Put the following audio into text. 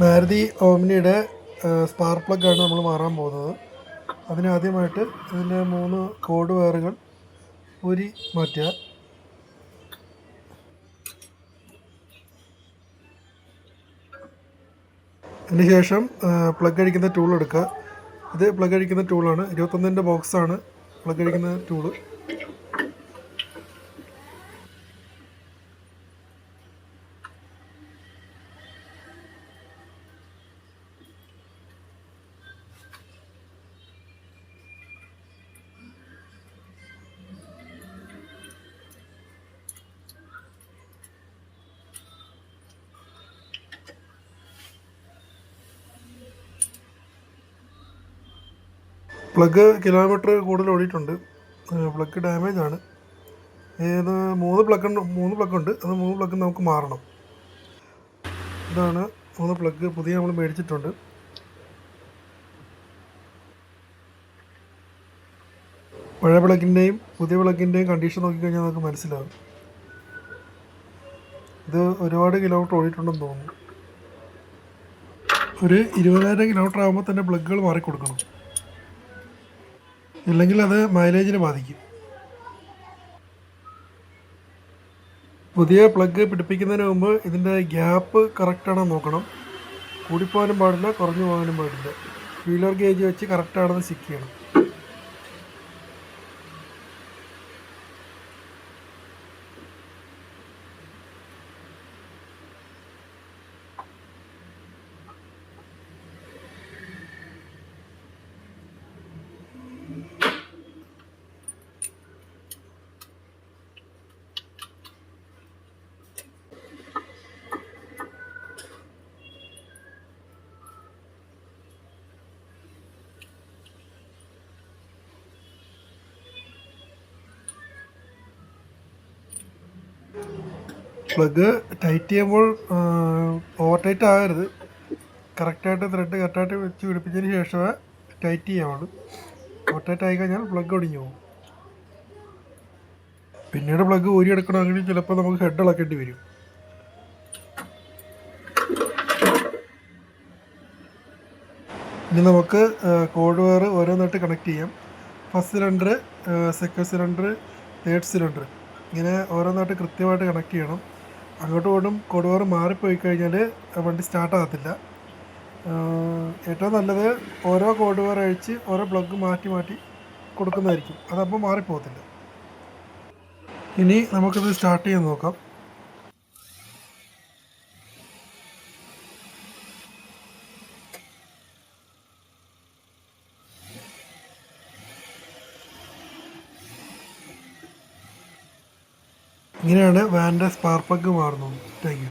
Maruti ഓമ്നിയുടെ spark പ്ലഗാണ് നമ്മൾ മാറാൻ പോകുന്നത്. അതിനാദ്യമായിട്ട് ഇതിൻ്റെ 3 കോഡ് വയറുകൾ ഊരി മാറ്റുക. അതിനുശേഷം പ്ലഗ് അടിക്കുന്ന ടൂൾ എടുക്കുക. ഇത് പ്ലഗ് അടിക്കുന്ന ടൂളാണ്, 21ൻ്റെ ബോക്സാണ് പ്ലഗ് അടിക്കുന്ന ടൂള്. പ്ലഗ് കിലോമീറ്റർ കൂടുതൽ ഓടിയിട്ടുണ്ട്. പ്ലഗ് ഡാമേജ് ആണ്. ഏത് 3 പ്ലഗ് ഉണ്ട്. അത് 3 പ്ലഗ് നമുക്ക് മാറണം. ഇതാണ് 3 പ്ലഗ് പുതിയ നമ്മൾ മേടിച്ചിട്ടുണ്ട്. പഴയ പ്ലഗിൻ്റെയും പുതിയ പ്ലഗിൻ്റെയും കണ്ടീഷൻ നോക്കിക്കഴിഞ്ഞാൽ നമുക്ക് മനസ്സിലാകും. ഇത് ഒരുപാട് കിലോമീറ്റർ ഓടിയിട്ടുണ്ടെന്ന് തോന്നുന്നു. ഒരു 20,000 കിലോമീറ്റർ ആകുമ്പോൾ തന്നെ പ്ലഗുകൾ മാറിക്കൊടുക്കണം, ഇല്ലെങ്കിൽ അത് മൈലേജിനെ ബാധിക്കും. പുതിയ പ്ലഗ് പിടിപ്പിക്കുന്നതിന് മുമ്പ് ഇതിൻ്റെ ഗ്യാപ്പ് കറക്റ്റാണോ നോക്കണം. കൂടിപ്പോകാനും പാടില്ല, കുറഞ്ഞു പോകാനും പാടില്ല. ഫീലർ ഗേജ് വെച്ച് കറക്റ്റാണെന്ന് ചെക്ക് ചെയ്യണം. പ്ലഗ് ടൈറ്റ് ചെയ്യുമ്പോൾ ഓവർ ടൈറ്റ് ആകരുത്. കറക്റ്റായിട്ട് ത്രെഡ് കറക്റ്റായിട്ട് വെച്ച് പിടിപ്പിച്ചതിന് ശേഷമേ ടൈറ്റ് ചെയ്യാവുള്ളൂ. ഓവർ ടൈറ്റ് ആയിക്കഴിഞ്ഞാൽ പ്ലഗ് ഒടിഞ്ഞു പോകും. പിന്നീട് പ്ലഗ് ഊരിയെടുക്കണമെങ്കിൽ ചിലപ്പോൾ നമുക്ക് ഹെഡ് ഇളക്കേണ്ടി വരും. ഇനി നമുക്ക് കോഡ് വയർ ഓരോന്നായിട്ട് കണക്ട് ചെയ്യാം. First cylinder, second cylinder, third cylinder, ഇങ്ങനെ ഓരോന്നായിട്ട് കൃത്യമായിട്ട് കണക്ട് ചെയ്യണം. അങ്ങോട്ടും ഇങ്ങോട്ടും കോഡ് വയർ മാറിപ്പോയി കഴിഞ്ഞാൽ വണ്ടി സ്റ്റാർട്ടാകത്തില്ല. ഏറ്റവും നല്ലത് ഓരോ കോഡ് വയർ അഴിച്ച് ഓരോ പ്ലഗ് മാറ്റി മാറ്റി കൊടുക്കുന്നതായിരിക്കും. അതപ്പോൾ മാറിപ്പോകത്തില്ല. ഇനി നമുക്കിത് സ്റ്റാർട്ട് ചെയ്ത് നോക്കാം. ഇങ്ങനെയാണ് വാൻ്റെ സ്പാർക്ക് പ്ലഗ് മാറുന്നത്. Thank you.